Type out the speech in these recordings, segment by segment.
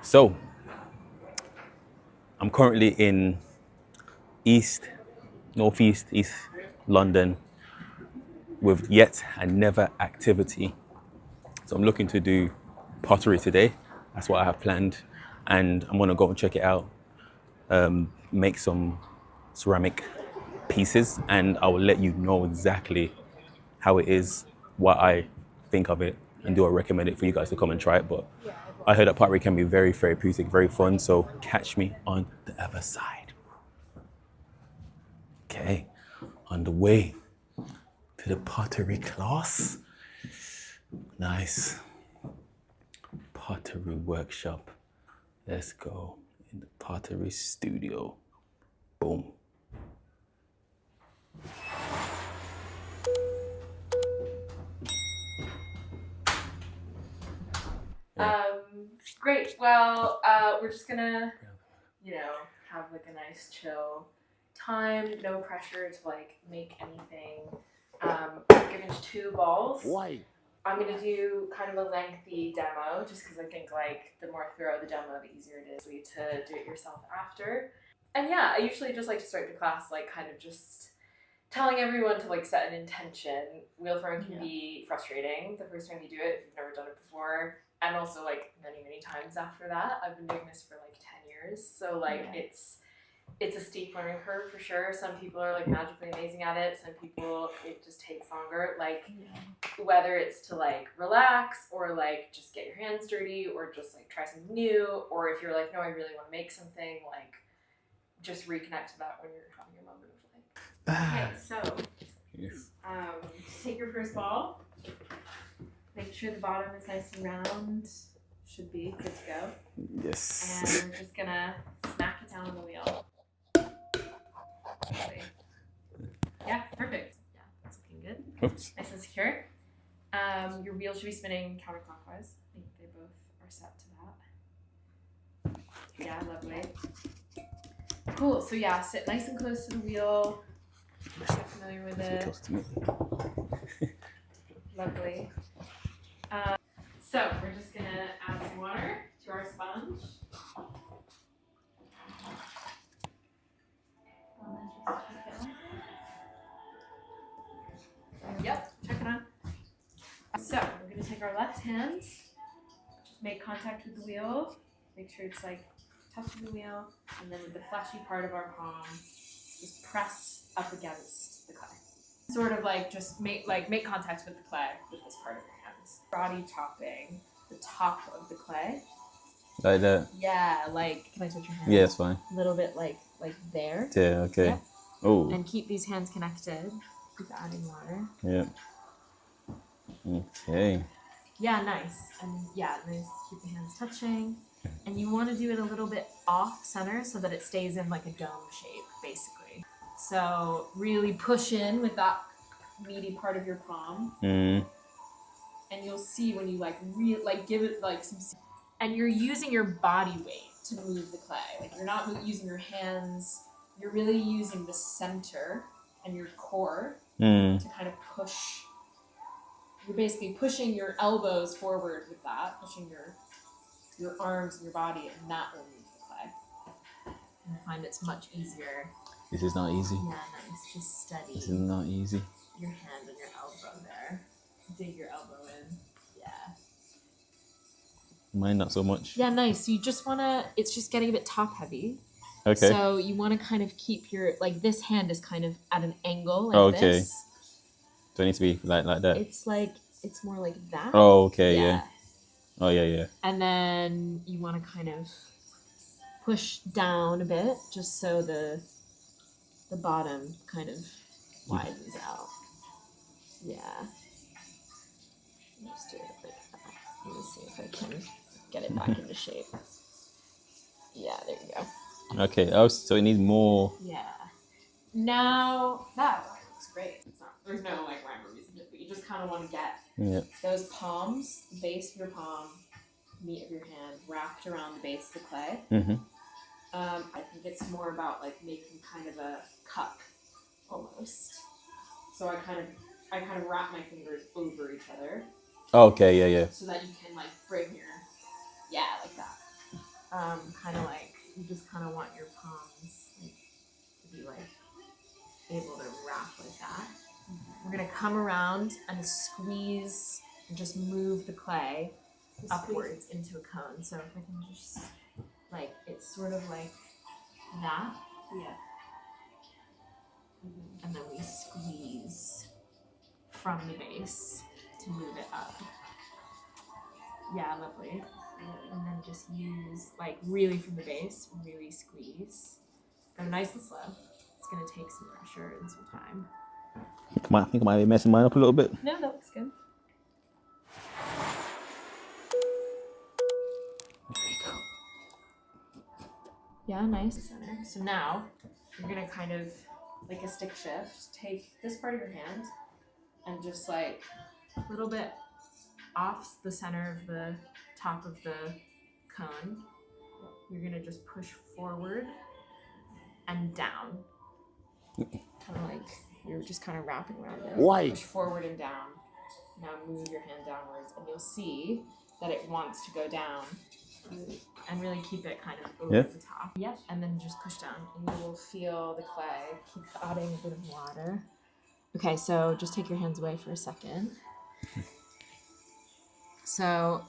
So, I'm currently in Northeast East London with yet and never activity. So I'm looking to do pottery today. That's what I have planned. And I'm gonna go and check it out, make some ceramic pieces, and I will let you know exactly how it is, what I think of it, and do I recommend it for you guys to come and try it. But I heard that pottery can be very therapeutic, very fun, so catch me on the other side. Okay, on the way to the pottery class. Nice. Pottery workshop. Let's go in the pottery studio. Boom. Great. Well, we're just gonna, have like a nice chill time. No pressure to like make anything. I'm given 2 balls. Why? I'm gonna do kind of a lengthy demo, just because I think like the more thorough the demo, the easier it is for you to do it yourself after. And yeah, I usually just like to start the class like kind of just telling everyone to like set an intention. Wheel throwing can be frustrating the first time you do it if you've never done it before, and also like many times after that. I've been doing this for like 10 years, so like it's a steep learning curve for sure. Some people are like magically amazing at it, some people it just takes longer. Like whether it's to like relax or like just get your hands dirty or just like try something new, or if you're like, no, I really want to make something, like just reconnect to that when you're having your moment of like. Okay, so Yes. take your first ball. Make sure the bottom is nice and round. Should be good to go. Yes. And we're just gonna smack it down on the wheel. Yeah, perfect. Yeah, that's looking good. Oops. Nice and secure. Your wheel should be spinning counterclockwise. I think they both are set to that. Yeah, lovely. Cool. So yeah, sit nice and close to the wheel. Get familiar with it. Close to me. Lovely. So we're just gonna add some water to our sponge. Yep, check it on. So we're gonna take our left hand, just make contact with the wheel, make sure it's like touching the wheel, and then with the fleshy part of our palm, just press up against the clay. Sort of like just make contact with the clay with this part of your hands. Body topping the top of the clay. Like that? Yeah, like, can I touch your hand? Yeah, it's fine. A little bit like there. Yeah, okay. Yep. Oh. And keep these hands connected. Keep adding water. Yeah. Okay. Yeah, nice. And yeah, nice. Keep the hands touching. And you want to do it a little bit off center so that it stays in like a dome shape, basically. So really push in with that meaty part of your palm. Mm. And you'll see when you give it like some, and you're using your body weight to move the clay. Like you're not using your hands. You're really using the center and your core to kind of push. You're basically pushing your elbows forward with that, pushing your arms and your body, and that will move the clay. And I find it's much easier. This is not easy. Yeah, nice. Just steady. This is not easy. Your hand and your elbow there. Dig your elbow in. Yeah. Mine not so much. Yeah, nice. So you just want to, it's just getting a bit top heavy. Okay. So you want to kind of keep your, like this hand is kind of at an angle like this. Do I need to be like that? It's more like that. Oh, okay, yeah. Oh, yeah. And then you want to kind of push down a bit just so the bottom kind of widens out. Yeah. Just do it like that. Let me see if I can get it back into shape. Yeah, there you go. Okay. Oh, so it needs more. Yeah. Now that looks great. There's no like rhyme or reason to it, but you just kind of want to get those palms, the base of your palm, meat of your hand, wrapped around the base of the clay. Mm-hmm. I think it's more about like making kind of a cup almost. So I kind of wrap my fingers over each other. Okay, yeah. So that you can like bring your, like that. kind of like you just kind of want your palms like to be like able to wrap like that. We're gonna come around and squeeze and just move the clay upwards into a cone. So if I can just like it's sort of like that. Yeah. And then we squeeze from the base to move it up. Yeah, lovely. And then just use like really from the base, really squeeze. Go nice and slow. It's gonna take some pressure and some time. I think I might be messing mine up a little bit. No, that looks good. Yeah, nice center. So now you're gonna kind of like a stick shift, take this part of your hand and just like a little bit off the center of the top of the cone. You're gonna just push forward and down. Kind of like you're just kind of wrapping around it. Why? Push forward and down. Now move your hand downwards and you'll see that it wants to go down. And really keep it kind of over the top. Yep. And then just push down and you will feel the clay. Keep adding a bit of water. Okay, so just take your hands away for a second. So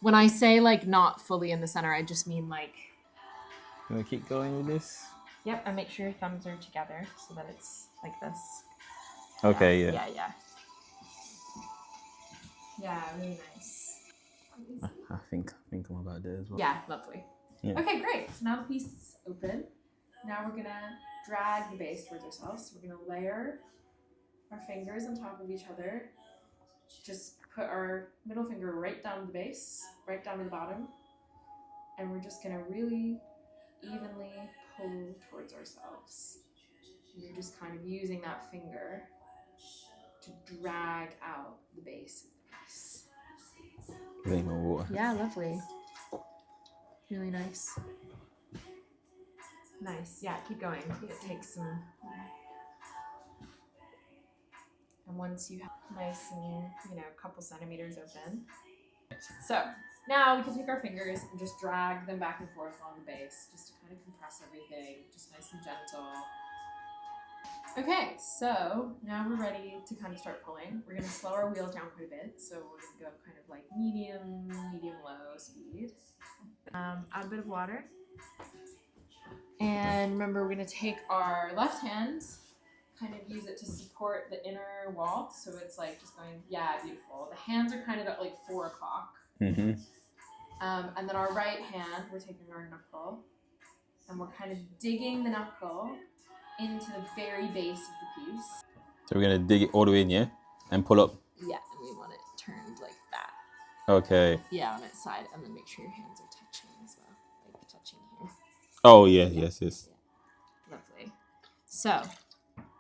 when I say like not fully in the center, I just mean like... You want to keep going with this? Yep, and make sure your thumbs are together so that it's like this. Okay, Yeah, yeah. Yeah, really nice. I think I'm about there as well. Yeah, lovely. Yeah. Okay, great. So now the piece is open. Now we're gonna drag the base towards ourselves. So we're gonna layer our fingers on top of each other. Just put our middle finger right down the base, right down to the bottom. And we're just gonna really evenly pull towards ourselves. And you're just kind of using that finger to drag out the base of the piece. Getting more water. Yeah, lovely. Really nice. Nice. Yeah, keep going. It takes some. And once you have nice and, a couple centimeters open. So now we can take our fingers and just drag them back and forth along the base just to kind of compress everything, just nice and gentle. Okay, so now we're ready to kind of start pulling. We're going to slow our wheels down quite a bit. So we're going to go kind of like medium, low speed. Add a bit of water. And remember, we're going to take our left hand, kind of use it to support the inner wall. So it's like just going, yeah, beautiful. The hands are kind of at like 4 o'clock. Mm-hmm. And then our right hand, we're taking our knuckle. And we're kind of digging the knuckle into the very base of the piece. So we're gonna dig it all the way in, yeah? And pull up? Yeah, and we want it turned like that. Okay. Yeah, on its side, and then make sure your hands are touching as well. Like touching here. Oh, yeah, yes. Yeah. Lovely. So,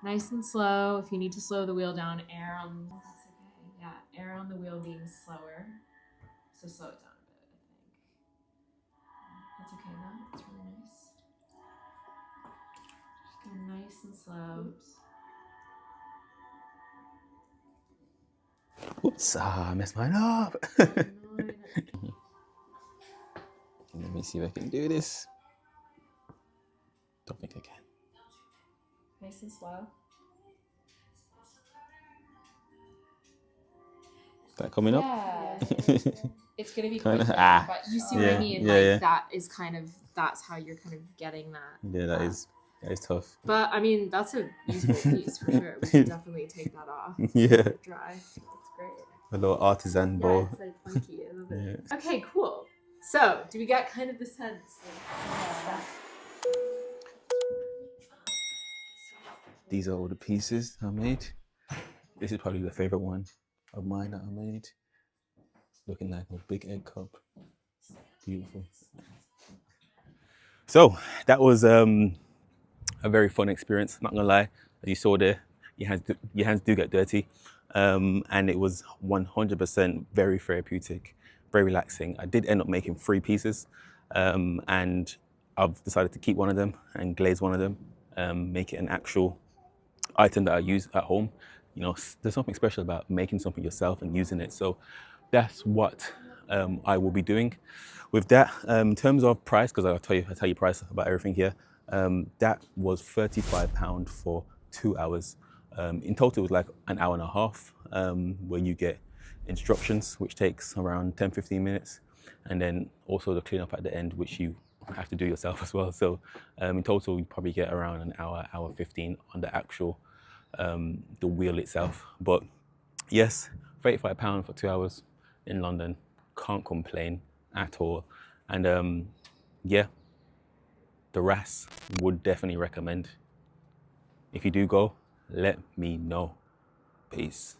nice and slow. If you need to slow the wheel down, err on... That's okay. Yeah, err on the wheel being slower. So slow it down a bit, I think. That's okay though. It's really nice. Just go nice and slow. Oops, I messed mine up. Let me see if I can do this. Don't think I can. Nice and slow. Is that coming up? Yeah. It's gonna be quite Kinda, quick, ah. but you see Yeah, what I mean? yeah, Like yeah. that is kind of, that's how you're kind of getting that. Yeah, that is tough. But I mean, that's a useful piece for sure. We can definitely take that off. Yeah. Dry. That's great. A little artisan Yeah, ball. it's like funky. I love it. Yeah. Okay, cool. So, do we get kind of the sense? These are all the pieces I made. This is probably the favorite one of mine that I made. Looking like a big egg cup. Beautiful. So that was a very fun experience, not gonna lie. As you saw there, your hands do get dirty. And it was 100% very therapeutic, very relaxing. I did end up making 3 pieces, and I've decided to keep one of them and glaze one of them, make it an actual item that I use at home. There's something special about making something yourself and using it. So that's what I will be doing. With that, in terms of price, because I tell you price about everything here. That was £35 for 2 hours. In total, it was like an hour and a half, where you get instructions, which takes around 10-15 minutes, and then also the cleanup at the end, which you have to do yourself as well. So in total, you probably get around an hour 15 on the actual the wheel itself. But yes, £35 for 2 hours in London, can't complain at all. And yeah, the RAS would definitely recommend. If you do go, let me know. Peace.